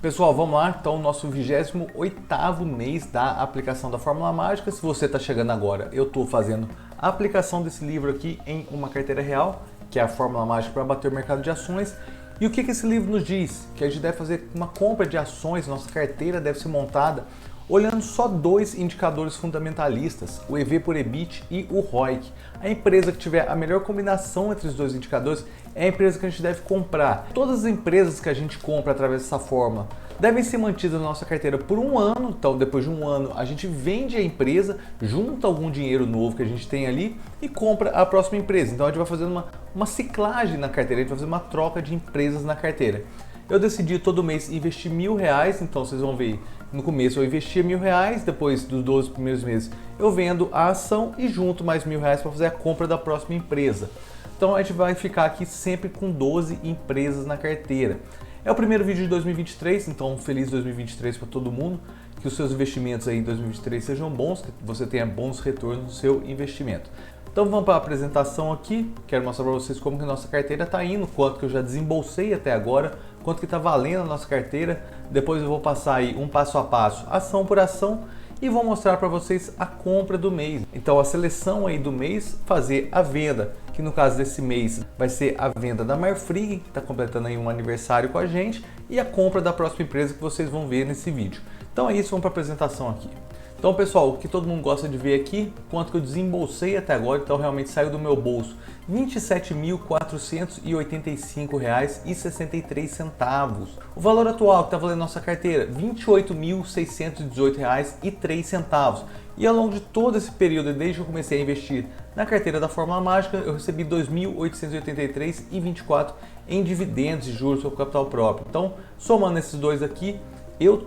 Pessoal, vamos lá, então, nosso 28º mês da aplicação da Fórmula Mágica. Se você está chegando agora, eu estou fazendo a aplicação desse livro aqui em uma carteira real, que é a Fórmula Mágica para bater o mercado de ações. E o que esse livro nos diz? Que a gente deve fazer uma compra de ações, nossa carteira deve ser montada olhando só dois indicadores fundamentalistas, o EV por EBIT e o ROIC. A empresa que tiver a melhor combinação entre os dois indicadores é a empresa que a gente deve comprar. Todas as empresas que a gente compra através dessa fórmula devem ser mantidas na nossa carteira por um ano. Então, depois de um ano, a gente vende a empresa, junta algum dinheiro novo que a gente tem ali e compra a próxima empresa. Então, a gente vai fazendo uma ciclagem na carteira, a gente vai fazer uma troca de empresas na carteira. Eu decidi todo mês investir R$1.000, então vocês vão ver, no começo eu investia R$1.000, depois dos 12 primeiros meses eu vendo a ação e junto mais R$1.000 para fazer a compra da próxima empresa. Então a gente vai ficar aqui sempre com 12 empresas na carteira. É o primeiro vídeo de 2023, então feliz 2023 para todo mundo, que os seus investimentos aí em 2023 sejam bons, que você tenha bons retornos no seu investimento. Então vamos para a apresentação aqui, quero mostrar para vocês como que a nossa carteira está indo, quanto que eu já desembolsei até agora, quanto que está valendo a nossa carteira. Depois eu vou passar aí um passo a passo, ação por ação, e vou mostrar para vocês a compra do mês. Então a seleção aí do mês, fazer a venda, que no caso desse mês vai ser a venda da Marfrig, que está completando aí um aniversário com a gente, e a compra da próxima empresa que vocês vão ver nesse vídeo. Então é isso, vamos para a apresentação aqui. Então pessoal, o que todo mundo gosta de ver aqui, quanto que eu desembolsei até agora, então realmente saiu do meu bolso R$ 27.485,63. O valor atual que está valendo nossa carteira, R$ 28.618,03. E ao longo de todo esse período, desde que eu comecei a investir na carteira da Fórmula Mágica, eu recebi R$ 2.883,24 em dividendos e juros sobre o capital próprio. Então, somando esses dois aqui, eu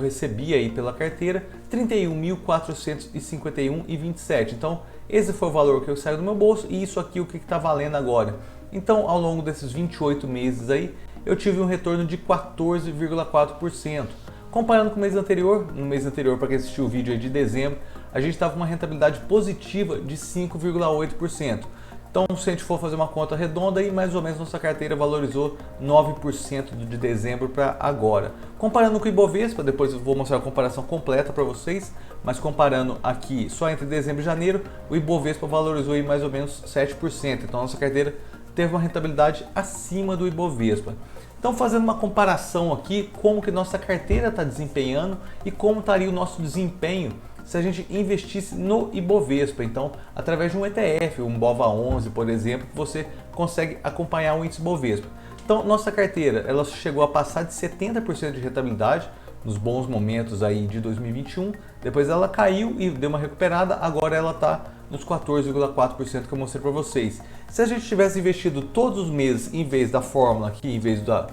recebi aí pela carteira R$ 31.451,27. Então, esse foi o valor que eu saí do meu bolso e isso aqui o que está valendo agora. Então, ao longo desses 28 meses aí, eu tive um retorno de 14,4%. Comparando com o mês anterior, no mês anterior, para quem assistiu o vídeo aí de dezembro, a gente estava com uma rentabilidade positiva de 5,8%. Então, se a gente for fazer uma conta redonda, aí mais ou menos nossa carteira valorizou 9% de dezembro para agora. Comparando com o Ibovespa, depois eu vou mostrar a comparação completa para vocês, mas comparando aqui só entre dezembro e janeiro, o Ibovespa valorizou aí mais ou menos 7%. Então, nossa carteira teve uma rentabilidade acima do Ibovespa. Então, fazendo uma comparação aqui, como que nossa carteira está desempenhando e como estaria o nosso desempenho se a gente investisse no Ibovespa. Então, através de um ETF, um BOVA11, por exemplo, você consegue acompanhar o índice Ibovespa. Então, nossa carteira, ela chegou a passar de 70% de rentabilidade nos bons momentos aí de 2021, depois ela caiu e deu uma recuperada, agora ela está nos 14,4% que eu mostrei para vocês. Se a gente tivesse investido todos os meses, em vez da fórmula aqui, em vez da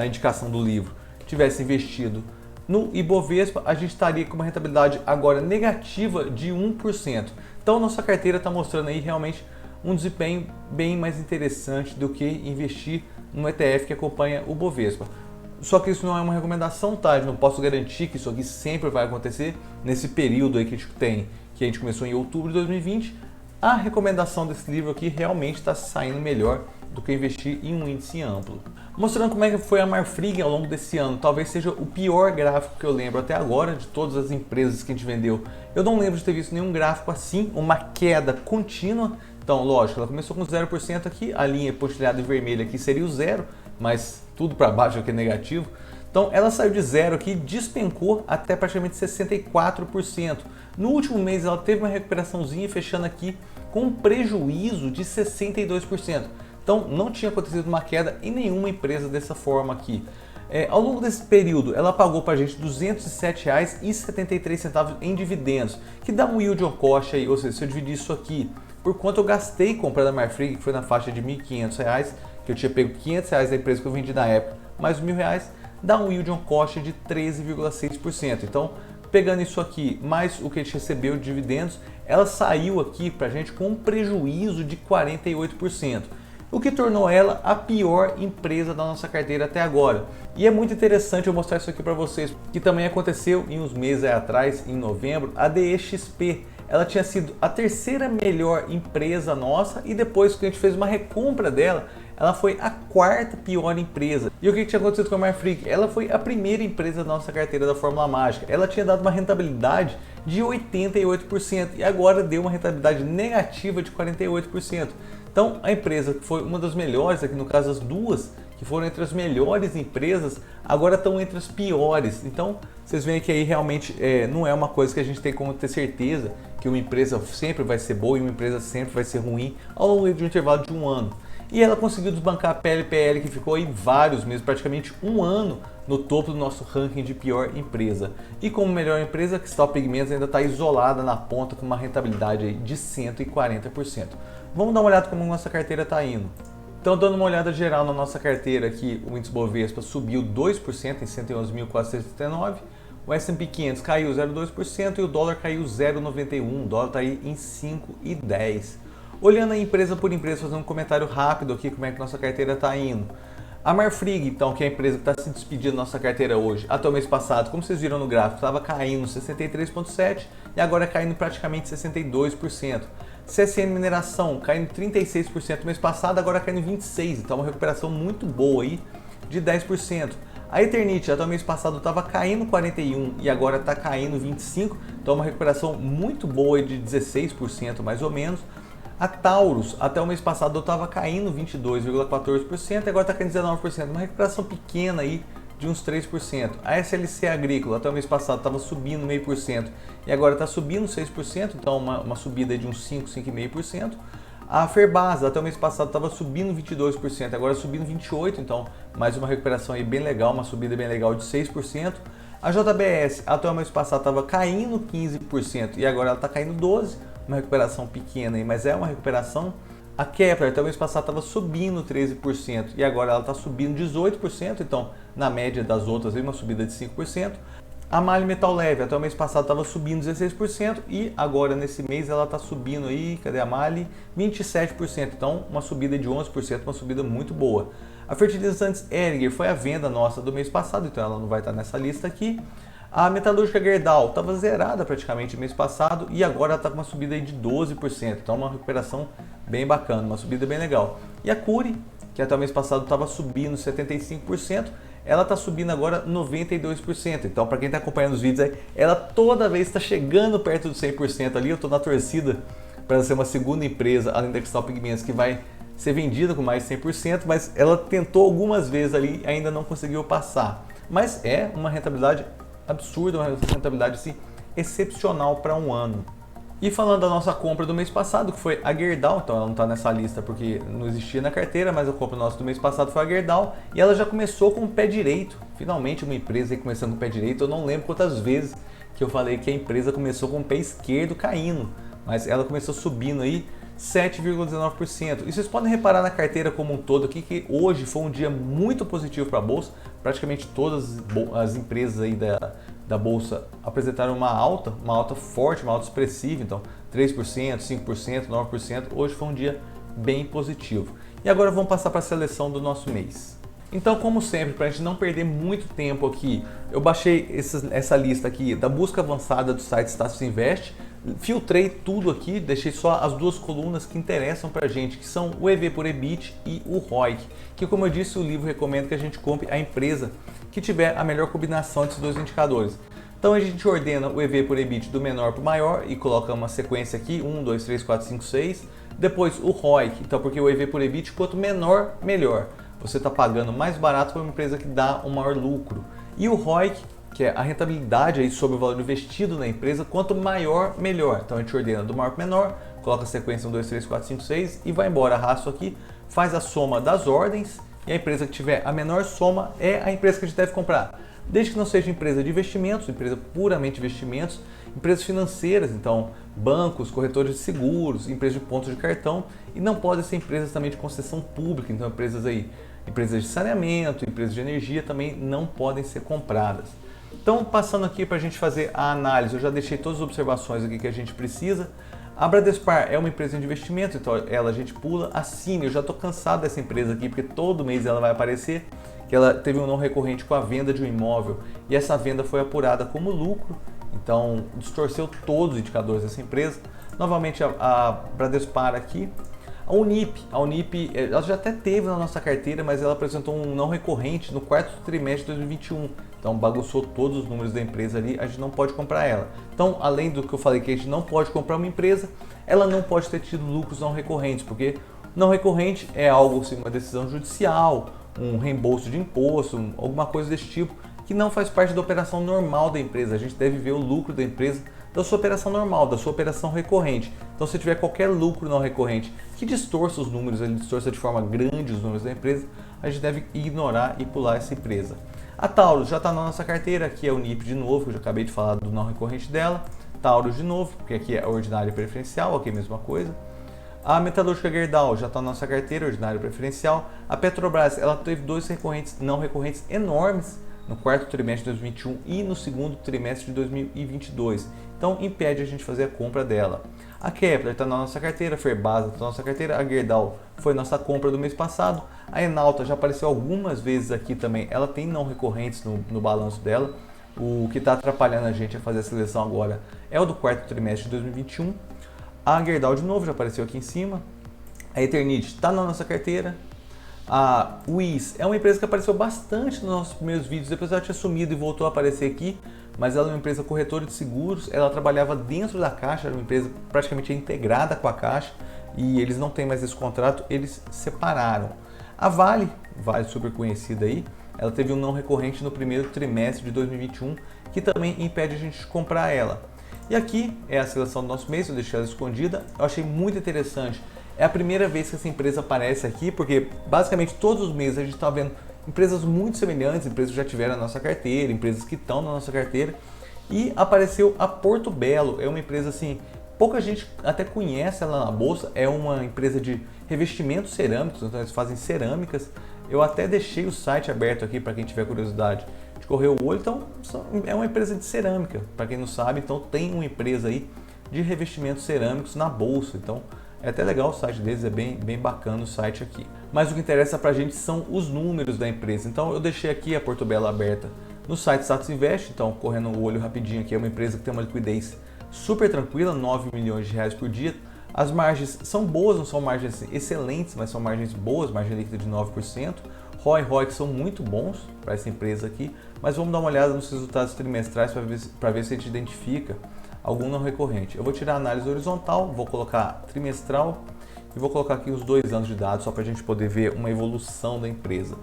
indicação do livro, tivesse investido no Ibovespa, a gente estaria com uma rentabilidade agora negativa de 1%. Então, nossa carteira está mostrando aí realmente um desempenho bem mais interessante do que investir no ETF que acompanha o Bovespa. Só que isso não é uma recomendação, tá? Eu não posso garantir que isso aqui sempre vai acontecer nesse período aí que a gente tem, que a gente começou em outubro de 2020. A recomendação desse livro aqui realmente está saindo melhor do que investir em um índice amplo. Mostrando como é que foi a Marfrig ao longo desse ano, talvez seja o pior gráfico que eu lembro até agora de todas as empresas que a gente vendeu. Eu não lembro de ter visto nenhum gráfico assim, uma queda contínua. Então, lógico, ela começou com 0% aqui, a linha pontilhada em vermelho aqui seria o zero, mas tudo para baixo aqui é negativo. Então, ela saiu de zero aqui, despencou até praticamente 64%. No último mês, ela teve uma recuperaçãozinha, fechando aqui com um prejuízo de 62%. Então, não tinha acontecido uma queda em nenhuma empresa dessa forma aqui. Ao longo desse período, ela pagou para a gente R$ 207,73 em dividendos, que dá um yield on cost aí, ou seja, se eu dividir isso aqui por quanto eu gastei comprando a Marfrig, que foi na faixa de R$ 1.500, que eu tinha pego R$ 500 da empresa que eu vendi na época, mais R$ 1.000, dá um yield on cost de 13,6%. Então, pegando isso aqui, mais o que a gente recebeu de dividendos, ela saiu aqui para a gente com um prejuízo de 48%. O que tornou ela a pior empresa da nossa carteira até agora. E é muito interessante eu mostrar isso aqui para vocês, que também aconteceu em uns meses atrás, em novembro, a DXP. Ela tinha sido a terceira melhor empresa nossa e depois que a gente fez uma recompra dela, ela foi a quarta pior empresa. E o que tinha acontecido com a Marfrig? Ela foi a primeira empresa da nossa carteira da Fórmula Mágica. Ela tinha dado uma rentabilidade de 88% e agora deu uma rentabilidade negativa de 48%. Então a empresa que foi uma das melhores, aqui no caso as duas, que foram entre as melhores empresas, agora estão entre as piores. Então vocês veem que aí realmente não é uma coisa que a gente tem como ter certeza que uma empresa sempre vai ser boa e uma empresa sempre vai ser ruim ao longo de um intervalo de um ano. E ela conseguiu desbancar a PLPL, que ficou aí vários meses, praticamente um ano, no topo do nosso ranking de pior empresa. E como melhor empresa, a Cristal Pigmentos ainda está isolada na ponta com uma rentabilidade aí de 140%. Vamos dar uma olhada como nossa carteira está indo. Então, dando uma olhada geral na nossa carteira aqui, o índice Bovespa subiu 2% em 111.479, o S&P 500 caiu 0,2% e o dólar caiu 0,91, o dólar está aí em 5,10. Olhando a empresa por empresa, fazendo um comentário rápido aqui como é que nossa carteira está indo. A Marfrig, então, que é a empresa que está se despedindo da nossa carteira hoje, até o mês passado, como vocês viram no gráfico, estava caindo 63,7% e agora caindo praticamente 62%. CSN Mineração caindo 36% no mês passado, agora caindo 26%, então uma recuperação muito boa aí de 10%. A Eternit até o mês passado estava caindo 41% e agora está caindo 25%, então uma recuperação muito boa aí de 16% mais ou menos. A Taurus, até o mês passado, estava caindo 22,14% e agora está caindo 19%, uma recuperação pequena aí de uns 3%. A SLC Agrícola, até o mês passado, estava subindo 0,5% e agora está subindo 6%, então uma subida de uns 5,5%. A Ferbasa, até o mês passado, estava subindo 22%, agora subindo 28%, então mais uma recuperação aí bem legal, uma subida bem legal de 6%. A JBS, até o mês passado, estava caindo 15% e agora ela está caindo 12%. Uma recuperação pequena aí, mas é uma recuperação. A Kepler até o mês passado estava subindo 13% e agora ela está subindo 18%, então na média das outras uma subida de 5%. A Mali Metal Leve até o mês passado estava subindo 16% e agora nesse mês ela está subindo aí, cadê a Mali? 27%, então uma subida de 11%, uma subida muito boa. A Fertilizantes Heringer foi a venda nossa do mês passado, então ela não vai estar nessa lista aqui. A Metalúrgica Gerdau estava zerada praticamente no mês passado e agora está com uma subida aí de 12%, então uma recuperação bem bacana, uma subida bem legal. E a Cury, que até o mês passado estava subindo 75%, ela está subindo agora 92%, então para quem está acompanhando os vídeos aí, ela toda vez está chegando perto dos 100% ali, eu estou na torcida para ser uma segunda empresa, além da Cristal Pigmentos, que vai ser vendida com mais de 100%, mas ela tentou algumas vezes ali e ainda não conseguiu passar. Mas é uma rentabilidade absurda, uma rentabilidade assim, excepcional para um ano. E falando da nossa compra do mês passado, que foi a Gerdau, então ela não está nessa lista porque não existia na carteira, mas a compra nossa do mês passado foi a Gerdau e ela já começou com o pé direito. Finalmente uma empresa aí começando com o pé direito, eu não lembro quantas vezes que eu falei que a empresa começou com o pé esquerdo caindo, mas ela começou subindo aí 7,19%. E vocês podem reparar na carteira como um todo aqui que hoje foi um dia muito positivo para a Bolsa. Praticamente todas as empresas aí da Bolsa apresentaram uma alta forte, uma alta expressiva. Então 3%, 5%, 9%. Hoje foi um dia bem positivo. E agora vamos passar para a seleção do nosso mês. Então, como sempre, para a gente não perder muito tempo aqui, eu baixei essa lista aqui da busca avançada do site Status Invest, filtrei tudo aqui, deixei só as duas colunas que interessam para a gente, que são o EV por EBIT e o ROIC, que como eu disse, o livro recomenda que a gente compre a empresa que tiver a melhor combinação desses dois indicadores. Então a gente ordena o EV por EBIT do menor para o maior e coloca uma sequência aqui, 1, 2, 3, 4, 5, 6. Depois o ROIC, então porque o EV por EBIT quanto menor, melhor. Você está pagando mais barato para uma empresa que dá um maior lucro. E o ROIC, que é a rentabilidade aí sobre o valor investido na empresa, quanto maior, melhor. Então a gente ordena do maior para menor, coloca a sequência 1, 2, 3, 4, 5, 6 e vai embora, arrasto aqui, faz a soma das ordens e a empresa que tiver a menor soma é a empresa que a gente deve comprar. Desde que não seja empresa de investimentos, empresa puramente de investimentos, empresas financeiras, então bancos, corretores de seguros, empresas de pontos de cartão, e não podem ser empresas também de concessão pública, então empresas de saneamento, empresas de energia também não podem ser compradas. Então, passando aqui para a gente fazer a análise, eu já deixei todas as observações aqui que a gente precisa. A Bradespar é uma empresa de investimento, então ela a gente pula. A Cine, eu já estou cansado dessa empresa aqui, porque todo mês ela vai aparecer, que ela teve um não recorrente com a venda de um imóvel e essa venda foi apurada como lucro, então distorceu todos os indicadores dessa empresa. Novamente a Bradespar aqui. A Unip, ela já até teve na nossa carteira, mas ela apresentou um não recorrente no quarto trimestre de 2021. Então bagunçou todos os números da empresa ali, a gente não pode comprar ela. Então, além do que eu falei que a gente não pode comprar uma empresa, ela não pode ter tido lucros não recorrentes, porque não recorrente é algo assim, uma decisão judicial, um reembolso de imposto, alguma coisa desse tipo, que não faz parte da operação normal da empresa. A gente deve ver o lucro da empresa da sua operação normal, da sua operação recorrente. Então, se tiver qualquer lucro não recorrente que distorça os números, ele distorça de forma grande os números da empresa, a gente deve ignorar e pular essa empresa. A Taurus já está na nossa carteira, aqui é o NIP de novo, que eu já acabei de falar do não recorrente dela. Taurus de novo, porque aqui é ordinário e preferencial, aqui é a mesma coisa. A Metalúrgica Gerdau já está na nossa carteira, ordinário e preferencial. A Petrobras, ela teve dois recorrentes, não recorrentes enormes no quarto trimestre de 2021 e no segundo trimestre de 2022. Então, impede a gente fazer a compra dela. A Kepler está na nossa carteira, a Ferbasa está na nossa carteira, a Gerdau foi nossa compra do mês passado. A Enalta já apareceu algumas vezes aqui também, ela tem não recorrentes no balanço dela. O que está atrapalhando a gente a fazer a seleção agora é o do quarto trimestre de 2021. A Gerdau de novo já apareceu aqui em cima. A Eternit está na nossa carteira. A Wiz é uma empresa que apareceu bastante nos nossos primeiros vídeos, depois ela tinha sumido e voltou a aparecer aqui, mas ela é uma empresa corretora de seguros, ela trabalhava dentro da Caixa, era uma empresa praticamente integrada com a Caixa, e eles não têm mais esse contrato, eles separaram. A Vale super conhecida aí, ela teve um não recorrente no primeiro trimestre de 2021, que também impede a gente de comprar ela. E aqui é a seleção do nosso mês, eu deixei ela escondida, eu achei muito interessante. É a primeira vez que essa empresa aparece aqui, porque basicamente todos os meses a gente está vendo empresas muito semelhantes, empresas que já tiveram na nossa carteira, empresas que estão na nossa carteira. E apareceu a Porto Belo, é uma empresa assim, pouca gente até conhece ela na bolsa, é uma empresa de revestimentos cerâmicos, então eles fazem cerâmicas. Eu até deixei o site aberto aqui para quem tiver curiosidade de correr o olho, então é uma empresa de cerâmica, para quem não sabe, então tem uma empresa aí de revestimentos cerâmicos na bolsa, então é até legal o site deles, é bem bacana o site aqui. Mas o que interessa pra gente são os números da empresa. Então eu deixei aqui a Porto Belo aberta no site Status Invest. Então, correndo o olho rapidinho aqui, é uma empresa que tem uma liquidez super tranquila, 9 milhões de reais por dia. As margens são boas, não são margens excelentes, mas são margens boas, margem líquida de 9%. ROI e ROIC são muito bons para essa empresa aqui, mas vamos dar uma olhada nos resultados trimestrais para ver se a gente identifica algum não recorrente. Eu vou tirar a análise horizontal, vou colocar trimestral e vou colocar aqui os 2 anos de dados só para a gente poder ver uma evolução da empresa.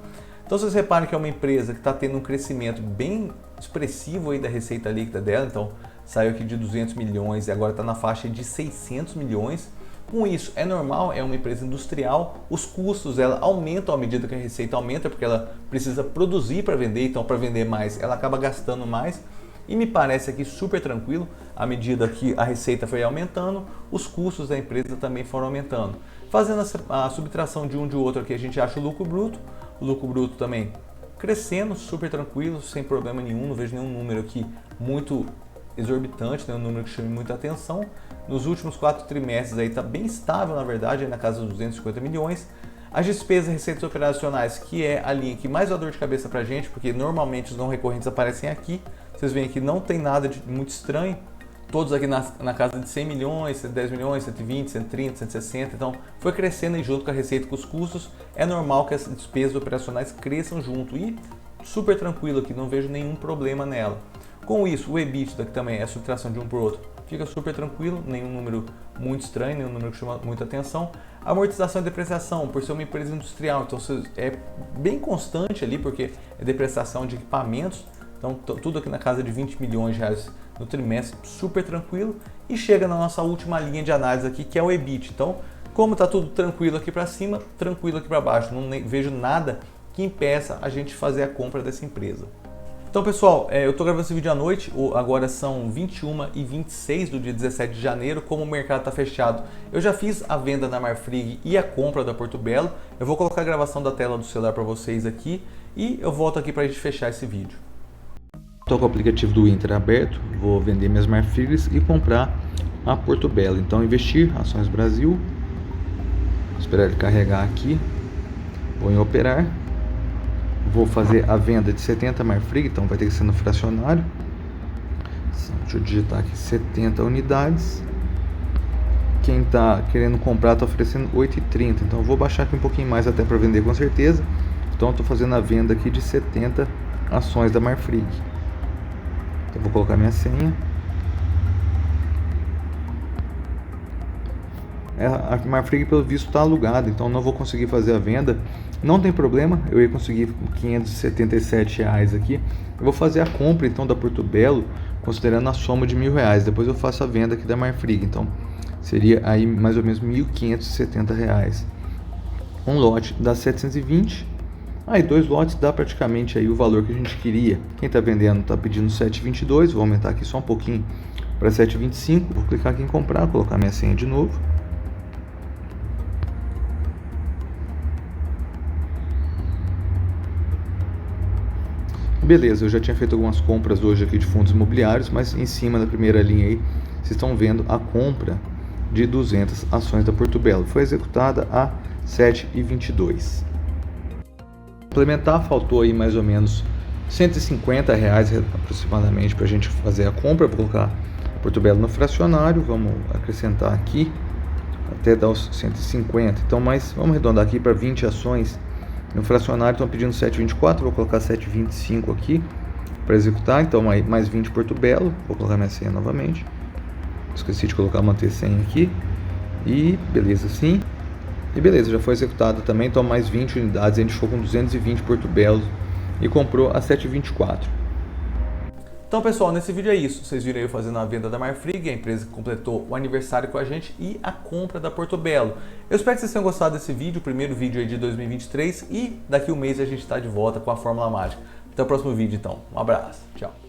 Então vocês reparem que é uma empresa que está tendo um crescimento bem expressivo aí da receita líquida dela, então saiu aqui de 200 milhões e agora está na faixa de 600 milhões. Com isso, é normal, é uma empresa industrial, os custos ela aumentam à medida que a receita aumenta, porque ela precisa produzir para vender, então para vender mais ela acaba gastando mais. E me parece aqui super tranquilo, à medida que a receita foi aumentando, os custos da empresa também foram aumentando. Fazendo a subtração de um de outro aqui, a gente acha o lucro bruto também crescendo, super tranquilo, sem problema nenhum, não vejo nenhum número aqui muito exorbitante, nenhum número que chame muita atenção. Nos últimos 4 trimestres aí está bem estável, na verdade, aí na casa dos 250 milhões. As despesas e receitas operacionais, que é a linha que mais dá dor de cabeça para a gente, porque normalmente os não recorrentes aparecem aqui. Vocês veem que não tem nada de muito estranho, todos aqui na casa de 100 milhões, 110 milhões, 120, 130, 160, então foi crescendo aí junto com a receita e com os custos, é normal que as despesas operacionais cresçam junto e super tranquilo aqui, não vejo nenhum problema nela. Com isso, o EBITDA, que também é a subtração de um por outro, fica super tranquilo, nenhum número muito estranho, nenhum número que chama muita atenção. A amortização e depreciação, por ser uma empresa industrial, então é bem constante ali, porque é depreciação de equipamentos. Então, tudo aqui na casa de 20 milhões de reais no trimestre, super tranquilo. E chega na nossa última linha de análise aqui, que é o EBIT. Então, como está tudo tranquilo aqui para cima, tranquilo aqui para baixo, não vejo nada que impeça a gente fazer a compra dessa empresa. Então, pessoal, eu estou gravando esse vídeo à noite, agora são 21h26 do dia 17 de janeiro, como o mercado está fechado. Eu já fiz a venda da Marfrig e a compra da Porto Belo. Eu vou colocar a gravação da tela do celular para vocês aqui e eu volto aqui para a gente fechar esse vídeo. Estou com o aplicativo do Inter aberto, vou vender minhas Marfrigs e comprar a Porto Belo. Então, investir, ações Brasil, vou esperar ele carregar aqui, vou em operar, vou fazer a venda de 70 Marfrig, então vai ter que ser no fracionário. Deixa eu digitar aqui 70 unidades, quem está querendo comprar está oferecendo 8,30, então eu vou baixar aqui um pouquinho mais até para vender com certeza. Então eu estou fazendo a venda aqui de 70 ações da Marfrig. Então vou colocar minha senha. A Marfrig pelo visto está alugada, então não vou conseguir fazer a venda. Não tem problema, eu ia conseguir R$577 aqui. Eu vou fazer a compra então da Porto Belo, considerando a soma de R$1.000. Depois eu faço a venda aqui da Marfrig, então seria aí mais ou menos R$1.570. Um lote dá 720. Aí 2 lotes dá praticamente aí o valor que a gente queria. Quem está vendendo está pedindo 7,22. Vou aumentar aqui só um pouquinho para 7,25. Vou clicar aqui em comprar, colocar minha senha de novo. Beleza, eu já tinha feito algumas compras hoje aqui de fundos imobiliários, mas em cima da primeira linha aí, vocês estão vendo a compra de 200 ações da Porto Belo. Foi executada a 7,22. Implementar, faltou aí mais ou menos R$150 aproximadamente para a gente fazer a compra. Vou colocar a Porto Belo no fracionário, vamos acrescentar aqui até dar os 150. Então, vamos arredondar aqui para 20 ações. No fracionário estão pedindo 7,24, vou colocar 7,25 aqui para executar. Então mais 20 Porto Belo, vou colocar minha senha novamente. Esqueci de colocar manter senha aqui. E beleza, sim. E beleza, já foi executado também. Então mais 20 unidades, a gente ficou com 220 Porto Belo e comprou a 7,24. Então pessoal, nesse vídeo é isso. Vocês viram eu fazendo a venda da Marfrig, a empresa que completou o aniversário com a gente, e a compra da Porto Belo. Eu espero que vocês tenham gostado desse vídeo, o primeiro vídeo aí de 2023, e daqui a um mês a gente está de volta com a Fórmula Mágica. Até o próximo vídeo então. Um abraço, tchau.